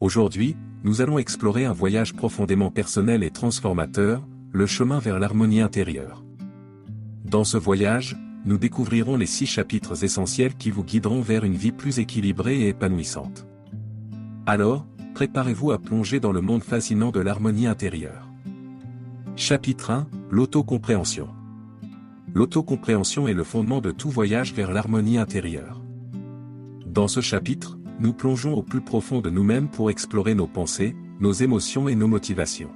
Aujourd'hui, nous allons explorer un voyage profondément personnel et transformateur, le chemin vers l'harmonie intérieure. Dans ce voyage, nous découvrirons les 6 chapitres essentiels qui vous guideront vers une vie plus équilibrée et épanouissante. Alors, préparez-vous à plonger dans le monde fascinant de l'harmonie intérieure. Chapitre 1, l'autocompréhension. L'autocompréhension est le fondement de tout voyage vers l'harmonie intérieure. Dans ce chapitre, nous plongeons au plus profond de nous-mêmes pour explorer nos pensées, nos émotions et nos motivations.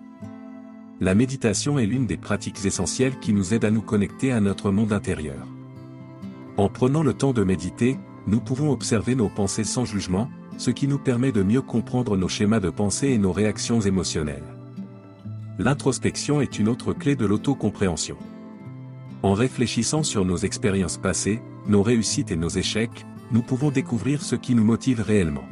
La méditation est l'une des pratiques essentielles qui nous aide à nous connecter à notre monde intérieur. En prenant le temps de méditer, nous pouvons observer nos pensées sans jugement, ce qui nous permet de mieux comprendre nos schémas de pensée et nos réactions émotionnelles. L'introspection est une autre clé de l'autocompréhension. En réfléchissant sur nos expériences passées, nos réussites et nos échecs, nous pouvons découvrir ce qui nous motive réellement.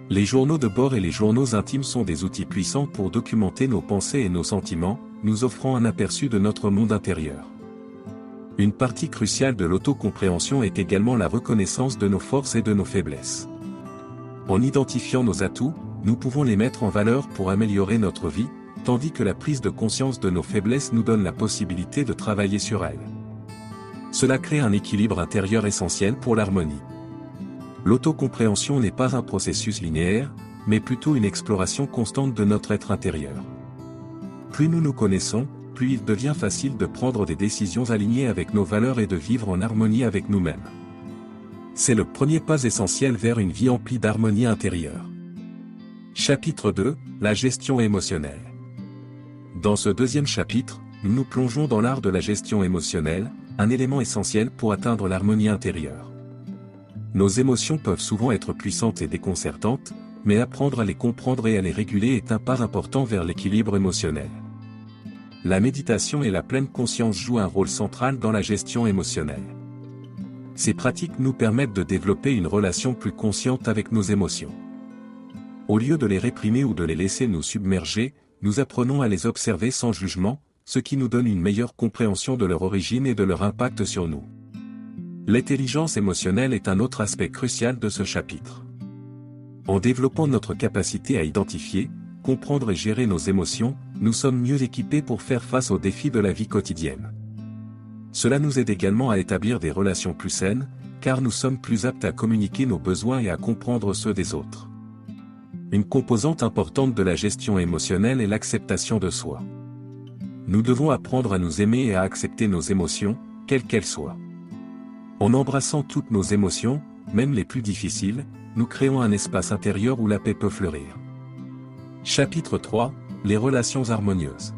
Les journaux de bord et les journaux intimes sont des outils puissants pour documenter nos pensées et nos sentiments, nous offrant un aperçu de notre monde intérieur. Une partie cruciale de l'autocompréhension est également la reconnaissance de nos forces et de nos faiblesses. En identifiant nos atouts, nous pouvons les mettre en valeur pour améliorer notre vie, tandis que la prise de conscience de nos faiblesses nous donne la possibilité de travailler sur elles. Cela crée un équilibre intérieur essentiel pour l'harmonie. L'autocompréhension n'est pas un processus linéaire, mais plutôt une exploration constante de notre être intérieur. Plus nous nous connaissons, plus il devient facile de prendre des décisions alignées avec nos valeurs et de vivre en harmonie avec nous-mêmes. C'est le premier pas essentiel vers une vie emplie d'harmonie intérieure. Chapitre 2, la gestion émotionnelle. Dans ce deuxième chapitre, nous nous plongeons dans l'art de la gestion émotionnelle, un élément essentiel pour atteindre l'harmonie intérieure. Nos émotions peuvent souvent être puissantes et déconcertantes, mais apprendre à les comprendre et à les réguler est un pas important vers l'équilibre émotionnel. La méditation et la pleine conscience jouent un rôle central dans la gestion émotionnelle. Ces pratiques nous permettent de développer une relation plus consciente avec nos émotions. Au lieu de les réprimer ou de les laisser nous submerger, nous apprenons à les observer sans jugement, ce qui nous donne une meilleure compréhension de leur origine et de leur impact sur nous. L'intelligence émotionnelle est un autre aspect crucial de ce chapitre. En développant notre capacité à identifier, comprendre et gérer nos émotions, nous sommes mieux équipés pour faire face aux défis de la vie quotidienne. Cela nous aide également à établir des relations plus saines, car nous sommes plus aptes à communiquer nos besoins et à comprendre ceux des autres. Une composante importante de la gestion émotionnelle est l'acceptation de soi. Nous devons apprendre à nous aimer et à accepter nos émotions, quelles qu'elles soient. En embrassant toutes nos émotions, même les plus difficiles, nous créons un espace intérieur où la paix peut fleurir. Chapitre 3, les relations harmonieuses.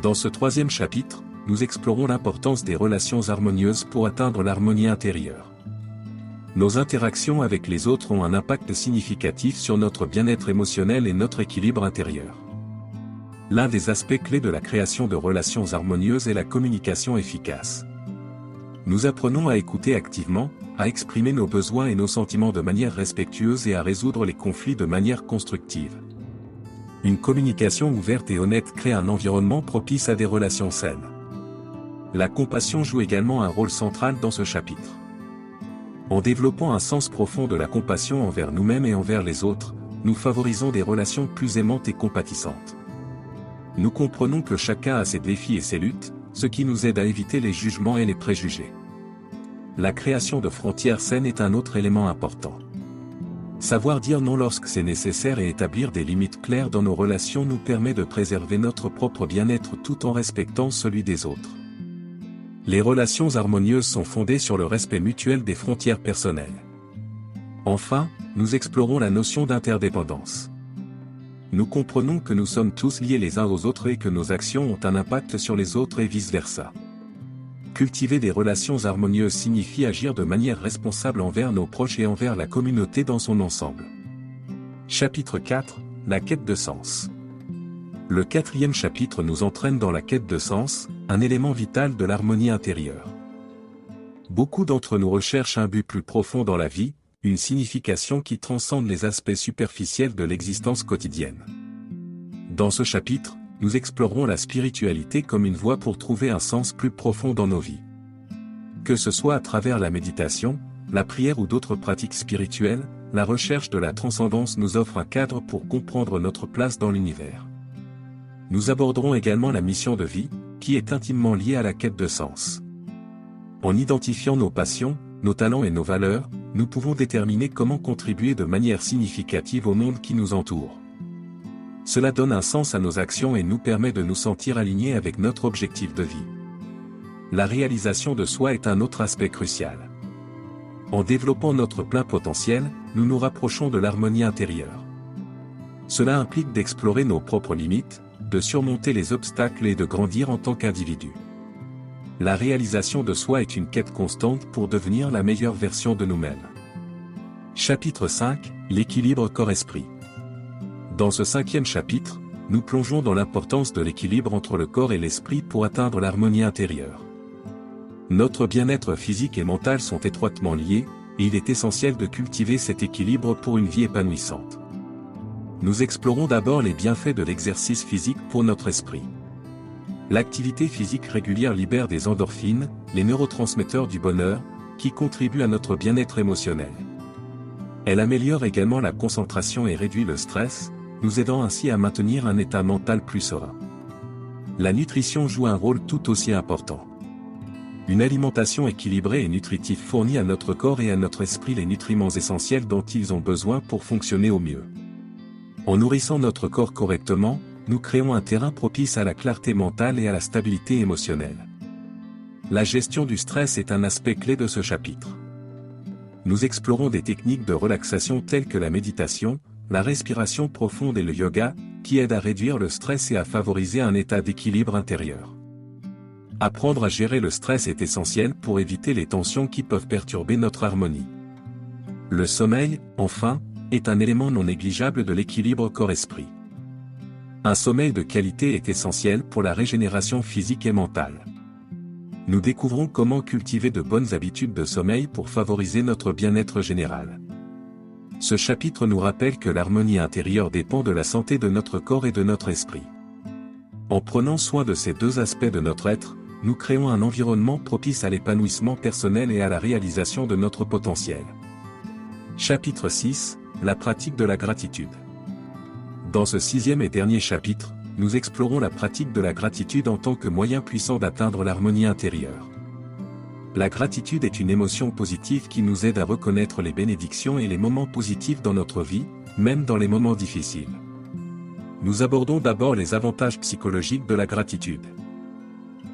Dans ce troisième chapitre, nous explorons l'importance des relations harmonieuses pour atteindre l'harmonie intérieure. Nos interactions avec les autres ont un impact significatif sur notre bien-être émotionnel et notre équilibre intérieur. L'un des aspects clés de la création de relations harmonieuses est la communication efficace. Nous apprenons à écouter activement, à exprimer nos besoins et nos sentiments de manière respectueuse et à résoudre les conflits de manière constructive. Une communication ouverte et honnête crée un environnement propice à des relations saines. La compassion joue également un rôle central dans ce chapitre. En développant un sens profond de la compassion envers nous-mêmes et envers les autres, nous favorisons des relations plus aimantes et compatissantes. Nous comprenons que chacun a ses défis et ses luttes, ce qui nous aide à éviter les jugements et les préjugés. La création de frontières saines est un autre élément important. Savoir dire non lorsque c'est nécessaire et établir des limites claires dans nos relations nous permet de préserver notre propre bien-être tout en respectant celui des autres. Les relations harmonieuses sont fondées sur le respect mutuel des frontières personnelles. Enfin, nous explorons la notion d'interdépendance. Nous comprenons que nous sommes tous liés les uns aux autres et que nos actions ont un impact sur les autres et vice-versa. Cultiver des relations harmonieuses signifie agir de manière responsable envers nos proches et envers la communauté dans son ensemble. Chapitre 4, la quête de sens. Le 4e chapitre nous entraîne dans la quête de sens, un élément vital de l'harmonie intérieure. Beaucoup d'entre nous recherchent un but plus profond dans la vie, une signification qui transcende les aspects superficiels de l'existence quotidienne. Dans ce chapitre, nous explorerons la spiritualité comme une voie pour trouver un sens plus profond dans nos vies. Que ce soit à travers la méditation, la prière ou d'autres pratiques spirituelles, la recherche de la transcendance nous offre un cadre pour comprendre notre place dans l'univers. Nous aborderons également la mission de vie, qui est intimement liée à la quête de sens. En identifiant nos passions, nos talents et nos valeurs, nous pouvons déterminer comment contribuer de manière significative au monde qui nous entoure. Cela donne un sens à nos actions et nous permet de nous sentir alignés avec notre objectif de vie. La réalisation de soi est un autre aspect crucial. En développant notre plein potentiel, nous nous rapprochons de l'harmonie intérieure. Cela implique d'explorer nos propres limites, de surmonter les obstacles et de grandir en tant qu'individu. La réalisation de soi est une quête constante pour devenir la meilleure version de nous-mêmes. Chapitre 5, l'équilibre corps-esprit. Dans ce 5e chapitre, nous plongeons dans l'importance de l'équilibre entre le corps et l'esprit pour atteindre l'harmonie intérieure. Notre bien-être physique et mental sont étroitement liés, et il est essentiel de cultiver cet équilibre pour une vie épanouissante. Nous explorons d'abord les bienfaits de l'exercice physique pour notre esprit. L'activité physique régulière libère des endorphines, les neurotransmetteurs du bonheur, qui contribuent à notre bien-être émotionnel. Elle améliore également la concentration et réduit le stress, nous aidant ainsi à maintenir un état mental plus serein. La nutrition joue un rôle tout aussi important. Une alimentation équilibrée et nutritive fournit à notre corps et à notre esprit les nutriments essentiels dont ils ont besoin pour fonctionner au mieux. En nourrissant notre corps correctement, nous créons un terrain propice à la clarté mentale et à la stabilité émotionnelle. La gestion du stress est un aspect clé de ce chapitre. Nous explorons des techniques de relaxation telles que la méditation, la respiration profonde et le yoga, qui aident à réduire le stress et à favoriser un état d'équilibre intérieur. Apprendre à gérer le stress est essentiel pour éviter les tensions qui peuvent perturber notre harmonie. Le sommeil, enfin, est un élément non négligeable de l'équilibre corps-esprit. Un sommeil de qualité est essentiel pour la régénération physique et mentale. Nous découvrons comment cultiver de bonnes habitudes de sommeil pour favoriser notre bien-être général. Ce chapitre nous rappelle que l'harmonie intérieure dépend de la santé de notre corps et de notre esprit. En prenant soin de ces deux aspects de notre être, nous créons un environnement propice à l'épanouissement personnel et à la réalisation de notre potentiel. Chapitre 6, la pratique de la gratitude. Dans ce 6e et dernier chapitre, nous explorons la pratique de la gratitude en tant que moyen puissant d'atteindre l'harmonie intérieure. La gratitude est une émotion positive qui nous aide à reconnaître les bénédictions et les moments positifs dans notre vie, même dans les moments difficiles. Nous abordons d'abord les avantages psychologiques de la gratitude.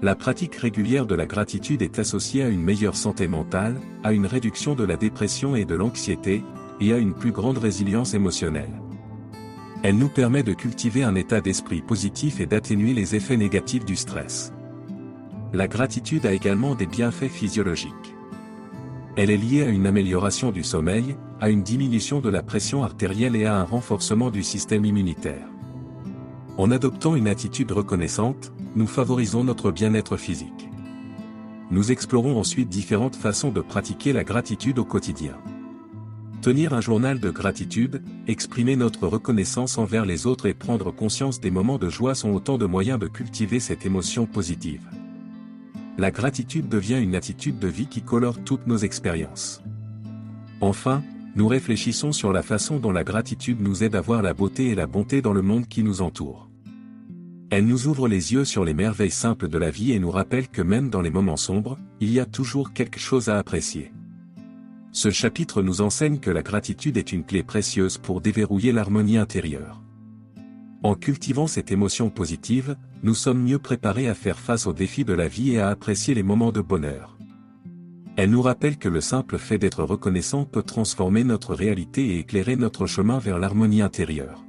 La pratique régulière de la gratitude est associée à une meilleure santé mentale, à une réduction de la dépression et de l'anxiété, et à une plus grande résilience émotionnelle. Elle nous permet de cultiver un état d'esprit positif et d'atténuer les effets négatifs du stress. La gratitude a également des bienfaits physiologiques. Elle est liée à une amélioration du sommeil, à une diminution de la pression artérielle et à un renforcement du système immunitaire. En adoptant une attitude reconnaissante, nous favorisons notre bien-être physique. Nous explorons ensuite différentes façons de pratiquer la gratitude au quotidien. Tenir un journal de gratitude, exprimer notre reconnaissance envers les autres et prendre conscience des moments de joie sont autant de moyens de cultiver cette émotion positive. La gratitude devient une attitude de vie qui colore toutes nos expériences. Enfin, nous réfléchissons sur la façon dont la gratitude nous aide à voir la beauté et la bonté dans le monde qui nous entoure. Elle nous ouvre les yeux sur les merveilles simples de la vie et nous rappelle que même dans les moments sombres, il y a toujours quelque chose à apprécier. Ce chapitre nous enseigne que la gratitude est une clé précieuse pour déverrouiller l'harmonie intérieure. En cultivant cette émotion positive, nous sommes mieux préparés à faire face aux défis de la vie et à apprécier les moments de bonheur. Elle nous rappelle que le simple fait d'être reconnaissant peut transformer notre réalité et éclairer notre chemin vers l'harmonie intérieure.